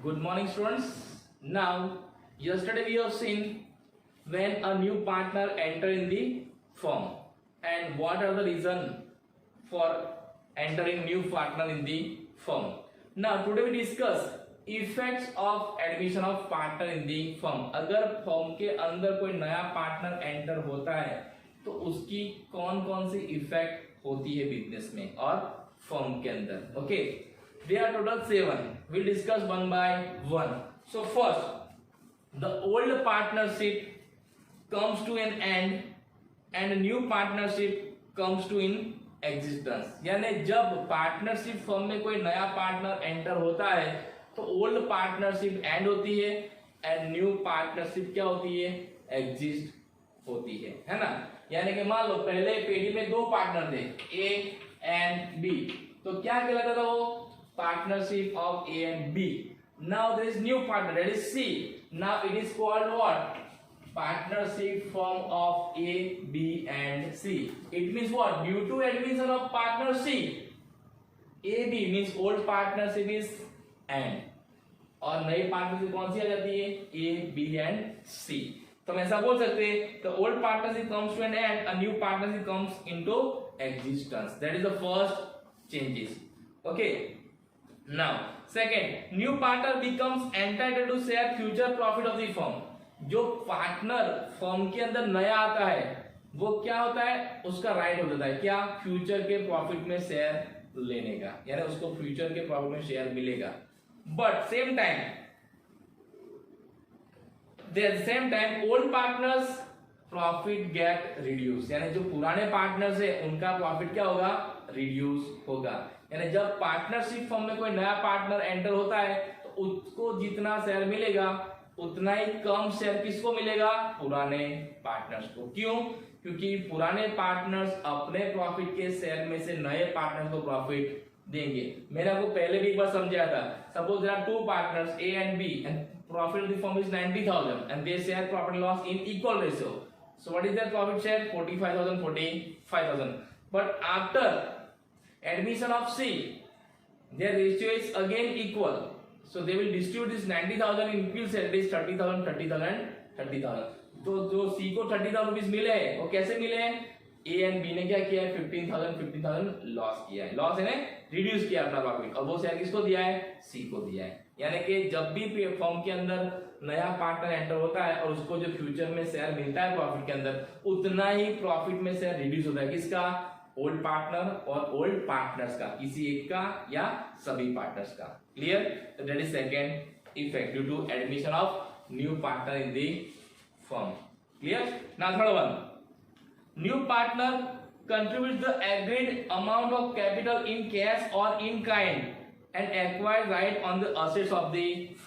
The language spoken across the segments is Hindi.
Good morning, students. Now, yesterday we have seen when a new partner enter in the firm and what are the reason for entering new partner in the firm. Now, today we discuss effects of admission of partner in the firm. अगर फर्म के अंदर कोई नया पार्टनर एंटर होता है तो उसकी कौन कौन सी इफेक्ट होती है बिजनेस में और फर्म के अंदर. Okay, they are total 7. We'll discuss one by one. So first, the old partnership comes to an end and a new partnership comes to in existence. यानी जब पार्टनरशिप फर्म में कोई नया पार्टनर एंटर होता है तो ओल्ड पार्टनरशिप एंड होती है एंड न्यू पार्टनरशिप क्या होती है, एग्जिस्ट होती है ना. यानी कि मान लो पहले पेडी में दो पार्टनर थे ए एंड बी, तो क्या कहलाता था वो, partnership of A and B. Now there is new partner, that is C. Now it is called what? Partnership form of A, B and C. It means what? Due to admission of partner C, A, B means old partnership is end. और नई पार्टनरशिप कौन सी आ जाती है, A, B and C. तो हम ऐसा बोल सकते हैं, the old partnership comes to an end, a new partnership comes into existence. That is the first changes. Okay. Now, second, new partner becomes entitled to share future profit of the firm. जो पार्टनर फर्म के अंदर नया आता है वो क्या होता है, उसका राइट हो जाता है क्या, फ्यूचर के प्रॉफिट में शेयर लेने का, यानी उसको फ्यूचर के प्रॉफिट में शेयर मिलेगा. But same time old partners profit get reduce, यानी जो पुराने पार्टनर्स है उनका प्रॉफिट क्या होगा, रिड्यूस होगा. यानी जब पार्टनरशिप फर्म में कोई नया पार्टनर एंटर होता है तो उसको जितना शेयर मिलेगा उतना ही कम शेयर किसको मिलेगा, पुराने पार्टनर्स को. क्यों? क्योंकि पुराने पार्टनर्स अपने प्रॉफिट के शेयर में से नए पार्टनर्स को प्रॉफिट देंगे. मैंने आपको पहले भी एक बार समझाया था. Suppose there are two partners A and B and profit of the firm is 90,000 and they share profit loss in equal ratio. So what is their profit share, 45,000. But after admission of C, their ratio is again equal, so they will distribute this 90,000 in equal share, it is 30,000. तो जो C को 30,000 रुपीज मिले हैं वो कैसे मिले हैं, A एंड B ने क्या किया है, 15,000 लॉस किया है, लॉस है रिड्यूस किया अपना प्रॉफिट, और वो शेयर किसको दिया है, C को दिया है. यानी कि जब भी फर्म के अंदर नया पार्टनर एंटर होता है और उसको जो फ्यूचर में शेयर मिलता है प्रॉफिट के अंदर, उतना ही प्रॉफिट में शेयर रिड्यूस होता है. किसका, ओल्ड पार्टनर और ओल्ड पार्टनर्स का, किसी एक का या सभी पार्टनर्स का. Clear? That is second effect due to admission of new partner in the firm. Clear? Now third one, new partner contributes the agreed amount of capital in cash और in kind and acquired right on the assets of the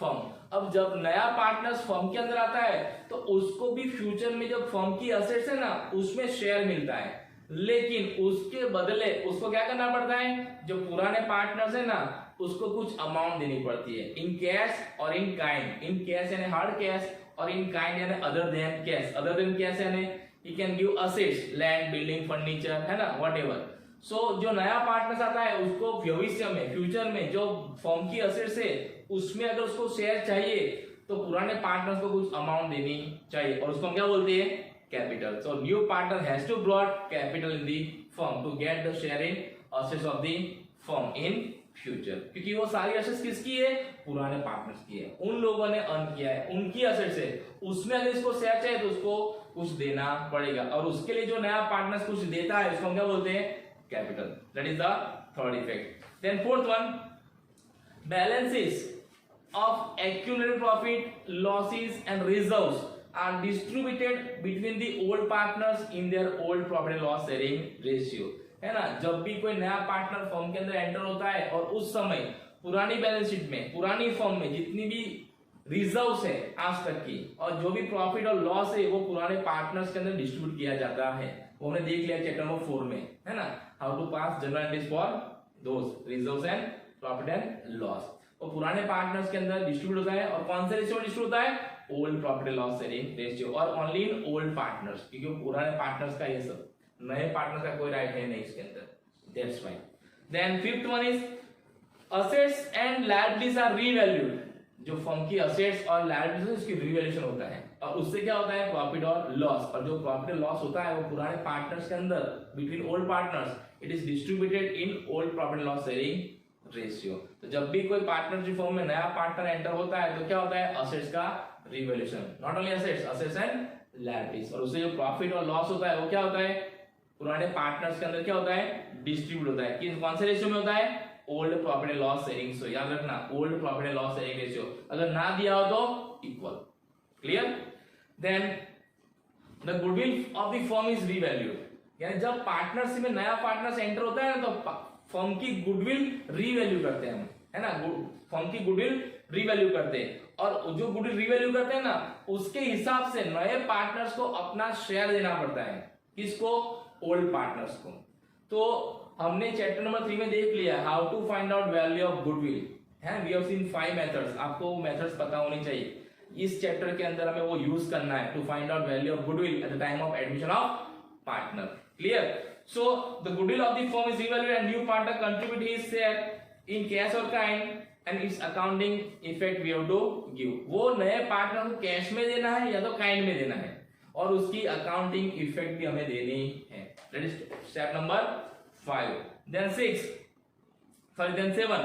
firm. अब जब नया पार्टनर फर्म के अंदर आता है तो उसको भी फ्यूचर में जो फर्म की असेट्स है ना उसमें शेयर मिलता है, लेकिन उसके बदले उसको क्या करना पड़ता है, जो पुराने पार्टनर्स है ना उसको कुछ अमाउंट देनी पड़ती है, इन कैश और इन काइंड. इन कैश यानी हार्ड कैश और इन काइंड यानी other than cash. Other than cash यानी he can give assets, land, building, furniture, है ना, व्हाटएवर. सो जो नया पार्टनर आता है उसको भविष्य में, फ्यूचर में जो फर्म की असेट्स है उसमें अगर उसको शेयर चाहिए तो पुराने पार्टनर्स को कुछ अमाउंट देनी चाहिए, और उसको हम क्या बोलते हैं, capital. So new partner has to brought capital in the firm to get the sharing assets of the firm in future. क्योंकि वो सारी assets किसकी है, पुराने पार्टनर्स की है, उन लोगों ने अर्न किया है, उनकी assets है, उसमें अगर इसको शेयर चाहिए तो उसको कुछ देना पड़ेगा, और उसके लिए जो नया पार्टनर्स कुछ देता है उसको हम क्या बोलते हैं, capital. That is the third effect. Then fourth one, balances of accumulated profit, losses and reserves are distributed between the old partners in their old profit and loss sharing ratio. है ना, जब भी कोई नया पार्टनर फर्म के अंदर एंटर होता है और उस समय पुरानी बैलेंस शीट में, पुरानी फर्म में जितनी भी रिजर्व्स है आज तक की और जो भी प्रॉफिट और लॉस है वो पुराने पार्टनर्स के अंदर डिस्ट्रीब्यूट किया जाता है. वो हमने देख लिया चैप्टर नंबर 4 में, है ना, how to pass general entries for those reserves and profit and loss. वो पुराने पार्टनर्स के अंदर डिस्ट्रीब्यूट होता है, और कौन से रेशियो डिस्ट्रीब्यूट होता है, old profit and loss sharing ratio, और ओनली इन ओल्ड पार्टनर्स, क्योंकि पुराने पार्टनर्स का ये सब, नए पार्टनर्स का कोई राइट है नहीं इसके अंदर. That's why. Then fifth one is assets and liabilities are revalued जो फर्म की असेट्स और लायबिलिटीज है उसकी रिवैल्यूएशन होता है, और उससे क्या होता है प्रॉफिट और लॉस। और जो प्रॉफिट और लॉस होता है वो पुराने पार्टनर्स के अंदर between old partners it is distributed in old profit and loss sharing ratio. तो जब भी कोई पार्टनरशिप फर्म में नया पार्टनर एंटर होता है तो क्या होता है असेट्स का revaluation, not only assets, assets and liabilities. और उससे जो प्रॉफिट और लॉस होता है वो क्या होता है पुराने पार्टनर्स के अंदर क्या होता है डिस्ट्रीब्यूट होता है। किस कौन से रेशियो में होता है old profit and loss sharing ratio, याद रखना old profit and loss sharing ratio. अगर ना दिया हो तो equal, clear. Then the goodwill of the firm is revalued, यानी जब पार्टनरशिप में नया पार्टनर एंटर होता है ना तो फर्म की गुडविल रीवैल्यू करते हैं हम, है ना, फर्म की गुडविल रीवैल्यू करते हैं। और जो गुडविल रीवैल्यू करते हैं ना उसके हिसाब से नए पार्टनर्स को अपना शेयर देना पड़ता है, किसको ओल्ड पार्टनर्स को। तो हमने चैप्टर नंबर 3 में देख लिया how to find out value of goodwill, है वी हैव सीन 5 मेथड्स, आपको मेथड्स पता होनी चाहिए। इस चैप्टर के अंदर हमें वो यूज करना है to find out value of goodwill at the time of admission of partner, clear. So the goodwill of the firm is revalued and new partner contribute his share in cash और kind and its accounting effect we have to give. वो नए पार्टनर को कैश में देना है या तो काइंड में देना है और उसकी अकाउंटिंग इफेक्ट भी हमें देनी है। That is step number 5. Then 7.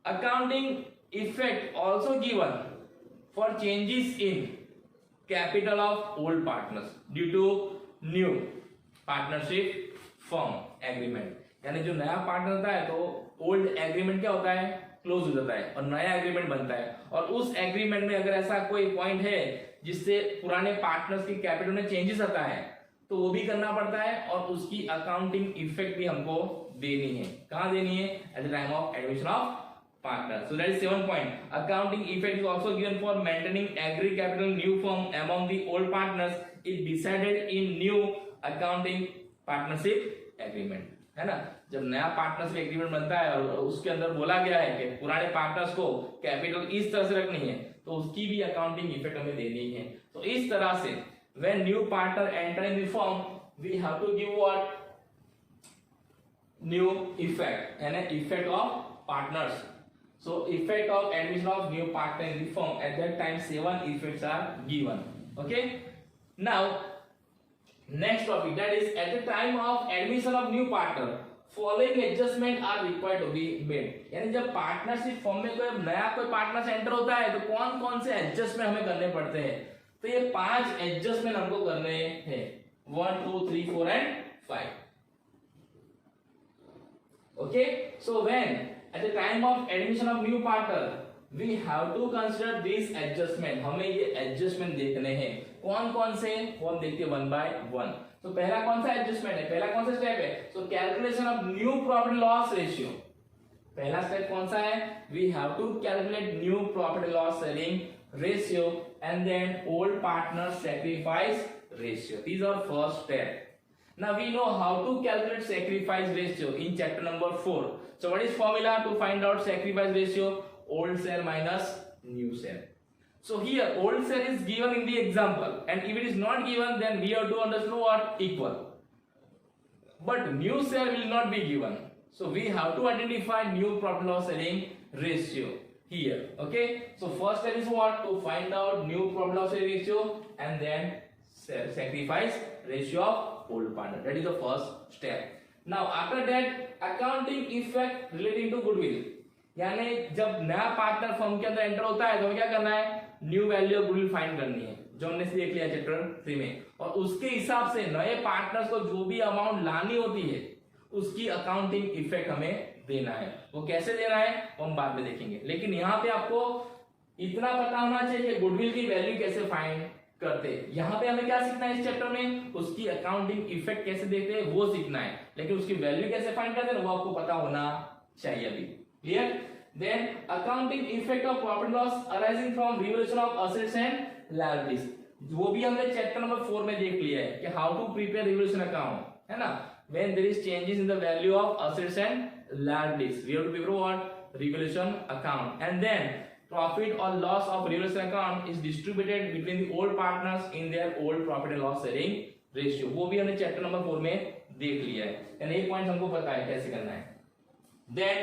Accounting effect also given for changes in capital of old partners due to new partnership firm agreement. यानी जो नया पार्टनर होता है तो ओल्ड एग्रीमेंट क्या होता है क्लोज हो जाता है और नया एग्रीमेंट बनता है। और उस एग्रीमेंट में अगर ऐसा कोई पॉइंट है जिससे पुराने पार्टनर्स की कैपिटल में चेंजेस आता है तो वो भी करना पड़ता है और उसकी अकाउंटिंग इफेक्ट भी हमको देनी है। कहां देनी है at the time of admission of partner. So that is 7 point. Accounting effect is also given for maintaining agree capital new firm among the old partners is decided in new accounting partnership agreement, है ना। जब नया पार्टनरशिप एग्रीमेंट बनता है और उसके अंदर बोला गया है कि पुराने पार्टनर्स को कैपिटल इस तरह से रखनी है तो उसकी भी अकाउंटिंग इफेक्ट हमें देनी है। तो इस तरह से when new partner enter in the firm we have to give what new effect and an effect of partners. So effect of admission of new partner in the firm at that time 7 effects are given. Okay, now next topic, that is at the time of admission of new partner following adjustment are required to be made. यानी जब पार्टनरशिप फर्म में कोई नया कोई पार्टनर एंटर होता है तो कौन कौन से एडजस्टमेंट हमें करने पड़ते हैं। तो ये 5 एडजस्टमेंट हमको करने हैं 1 2 3 4 and 5. Okay, so when at the time of admission of new partner we have to consider this adjustment. हमें ये एडजस्टमेंट देखने हैं कौन कौन से, वो हम देखते हैं 1 by 1. तो पहला कौन सा एडजस्टमेंट है, पहला कौन सा स्टेप है, so calculation of new profit loss ratio. पहला स्टेप कौन सा है, we have to calculate new profit loss sharing ratio and then old partner sacrifice ratio. These are first step. Now we know how to calculate sacrifice ratio in chapter number 4. So what is formula to find out sacrifice ratio? Old share minus new share. So here old share is given in the example and if it is not given then we have to understand what equal. But new share will not be given. So we have to identify new profit loss sharing ratio here. Okay, so first step is what, to find out new profit loss sharing ratio and then sacrifice ratio of old partner. That is the first step. Now after that accounting effect relating to goodwill, यानी जब नया पार्टनर फर्म के अंदर एंटर होता है तो क्या करना है, new value of goodwill find करनी है जो हमने देख लिया चैप्टर 3 में। और उसके हिसाब से नए पार्टनर्स को जो भी अमाउंट लानी होती है उसकी अकाउंटिंग इफेक्ट हमें देना है। वो कैसे देना है वो हम बाद में देखेंगे, लेकिन यहाँ पे आपको इतना पता होना चाहिए गुडविल की वैल्यू कैसे फाइंड करते हैं। यहाँ पे हमें क्या सीखना है इस चैप्टर में, उसकी अकाउंटिंग इफेक्ट कैसे देते हैं वो सीखना है, लेकिन उसकी वैल्यू कैसे फाइंड करते हैं वो आपको पता होना चाहिए अभी। Clear. Then accounting effect of profit loss arising from revaluation of assets and liabilities, वो भी हमने चैप्टर नंबर 4 में देख लिया है कि how to prepare revaluation account, है ना। when there is changes in the value of assets and liabilities we have to prepare what, revaluation account, and then profit or loss of revaluation account is distributed between the old partners in their old profit and loss sharing ratio. वो भी हमने चैप्टर नंबर 4 में देख लिया है, यानी एक पॉइंट हमको पता है कैसे करना है। then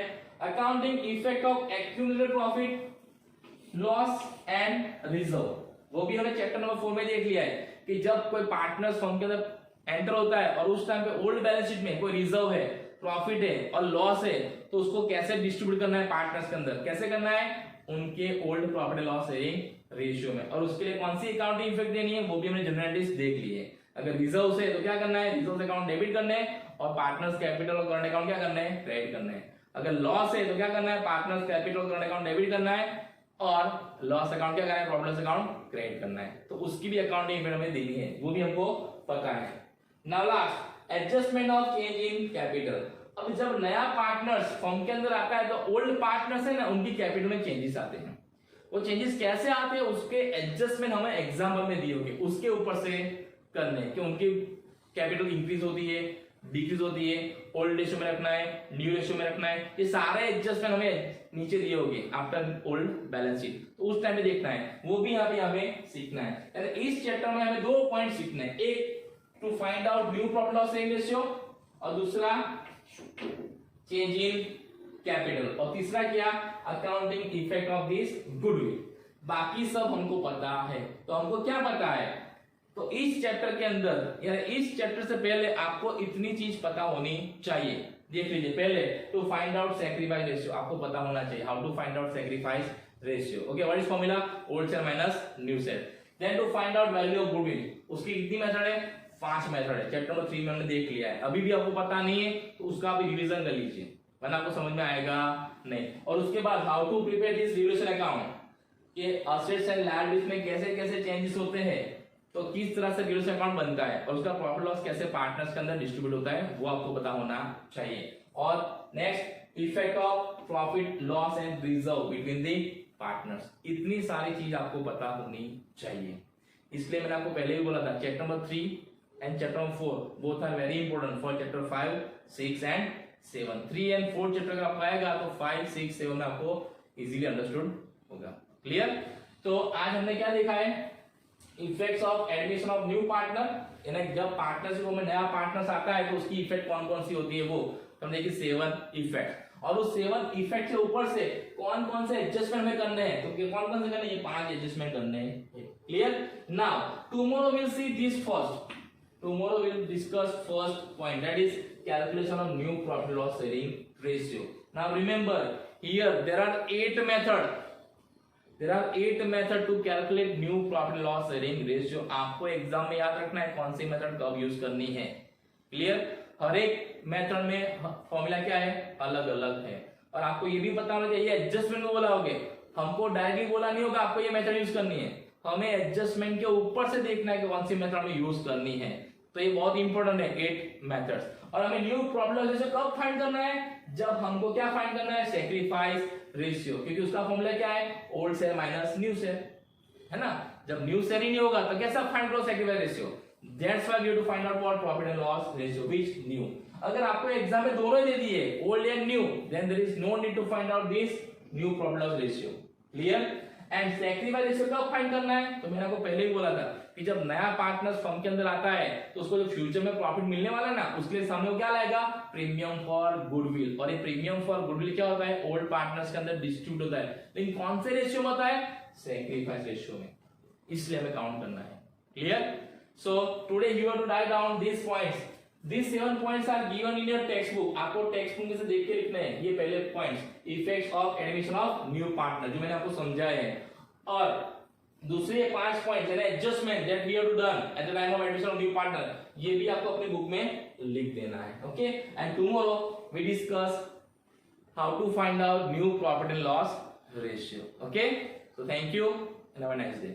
accounting effect of accumulated profit loss and reserve, वो भी हमने चैप्टर नंबर 4 में देख लिया है कि जब कोई पार्टनर्स फर्म के अंदर एंटर होता है और उस टाइम पे ओल्ड बैलेंस शीट में कोई रिजर्व है, प्रॉफिट है और लॉस है, तो उसको कैसे डिस्ट्रीब्यूट करना है पार्टनर्स के अंदर, कैसे करना है, उनके old profit and loss sharing ratio में। और उसके लिए कौन सी अकाउंटिंग इफेक्ट देनी है वो भी हमने जनरलिस्ट देख ली है। अगर रिजर्व से तो क्या करना है, रिजर्व अकाउंट डेबिट करने हैं और पार्टनर्स कैपिटल और करंट अकाउंट क्या करना है, क्रेडिट करना है। अगर लॉस है तो क्या करना है, पार्टनर्स कैपिटल और करंट अकाउंट डेबिट करना है और लॉस अकाउंट क्या करना है, प्रॉफिट अकाउंट क्रेडिट करना है। तो उसकी भी अकाउंटिंग इफेक्ट हमें देनी है, वो भी हमको पता है। Now last adjustment of change in capital. अब जब नया पार्टनर्स फर्म के अंदर आता है तो ओल्ड पार्टनर्स है ना, उनकी कैपिटल में चेंजेस आते हैं। वो चेंजेस कैसे आते हैं उसके एडजस्टमेंट हमें एग्जाम्पल में दिए होंगे, उसके ऊपर से करने कि उनकी कैपिटल इंक्रीज होती है, डिक्रीज होती है, ओल्ड रेशियो में रखना है, न्यू रेशियो में रखना है, ये सारे एडजस्टमेंट हमें नीचे दिए होंगे आफ्टर ओल्ड बैलेंस शीट, तो उस टाइम पे देखना है, वो भी यहाँ पे हमें सीखना है। इस चैप्टर में हमें 2 पॉइंट सीखना है, एक to find out new profit loss ratio और दूसरा चेंज इन कैपिटल और तीसरा क्या, accounting effect of this goodwill. बाकी सब हमको पता है, तो हमको क्या पता है, तो इस चैप्टर के अंदर यानी इस चैप्टर से पहले आपको इतनी चीज पता होनी चाहिए। देख लीजिए, पहले to find out sacrifice ratio आपको पता होना चाहिए, how to find out sacrifice ratio, okay, what is formula, old share minus new share. Then to find out value of goodwill, उसकी कितनी मेथड है, 5 मेथड है, चैप्टर नंबर 3 में हमने देख लिया है। अभी भी आपको पता नहीं है तो उसका भी रिवीजन कर लीजिए, वरना आपको समझ में आएगा नहीं। और उसके बाद how to prepare this revaluation account, ये असेट्स एंड लायबिलिटीज में कैसे कैसे चेंजेस होते हैं, तो किस तरह से रिवैल्यूएशन अकाउंट बनता है और उसका प्रॉफिट लॉस कैसे पार्टनर्स के अंदर डिस्ट्रीब्यूट होता है, वो आपको पता होना चाहिए। और next effect of profit loss and reserve between the partners, इतनी सारी चीज आपको पता होनी चाहिए। इसलिए मैंने आपको पहले भी बोला था chapter number 3 and chapter 4 both are very important for chapter 5, 6 and 7। 3 and 4 chapter का आपको आएगा तो 5, 6, 7 में आपको इजीली अंडरस्टूड होगा। क्लियर? तो आज हमने क्या देखा है, effects of admission of new partner, यानी जब पार्टनरशिप में नया पार्टनर्स आता है तो उसकी इफेक्ट कौन कौन सी होती है, वो तो हमने देखी 7 इफेक्ट, और उस 7 इफेक्ट के ऊपर से कौन कौन से एडजस्टमेंट में करने हैं, तो कौन कौन से करने हैं, ये 5 एडजस्टमेंट करने हैं। Clear? Now tomorrow will see this first, tomorrow we will discuss first point, that is calculation of new profit loss sharing ratio. Now remember here there are 8 method to calculate new profit loss sharing ratio। आपको एग्जाम में याद रखना है कौन सी मेथड कब यूज करनी है। क्लियर? हर एक मेथड में फॉर्मूला क्या है, अलग अलग है, और आपको ये भी पता होना चाहिए एडजस्टमेंट को बोला होगे, हमको डायरेक्टली बोला नहीं होगा आपको ये मेथड यूज करनी है, हमें एडजस्टमेंट के ऊपर से देखना है कि कौन सी मेथड हमें यूज करनी है। तो ये बहुत इंपॉर्टेंट है 8 मेथड्स। और हमें न्यू प्रॉफिट लॉस रेशियो कब फाइंड करना है, जब हमको क्या फाइंड करना है, सैक्रिफाइस रेशियो, क्योंकि उसका फॉर्मूला क्या है, old share minus new share, है ना। जब न्यू शेयर ही नहीं होगा तो कैसा फाइंड करो sacrifice ratio, that's why you have to find out what profit and loss ratio which new. अगर आपको एग्जाम में दोनों दे दिए old and new, then there is no need to find out this new profit loss ratio. Clear? And sacrifice ratio कब फाइंड करना है, तो मैंने आपको पहले ही बोला था कि जब नया पार्टनर फर्म के अंदर आता है तो उसको जो फ्यूचर में प्रॉफिट मिलने वाला है ना, उसके लिए सामने वो क्या लाएगा, प्रीमियम फॉर गुडविल। और ये प्रीमियम फॉर गुडविल क्या होता है, ओल्ड पार्टनर्स के अंदर डिस्ट्रीब्यूट होता है, लेकिन कौन से रेशियो में होता है, सैक्रिफाइस रेशियो में, इसलिए हमें काउंट करना है। Clear? So today you have to write down this points, these 7 points are given in your textbook, आपको टेक्स्ट बुक में से देख के लिखने हैं ये पहले points, effects of admission of new partner, जो मैंने आपको समझाए हैं, और दूसरे 5 पॉइंट्स यानी adjustment that we have to done at the time of admission of new partner, ये भी आपको अपनी बुक में लिख देना है। Okay, and tomorrow we discuss how to find out new profit and loss ratio. Okay, so thank you and have a nice day.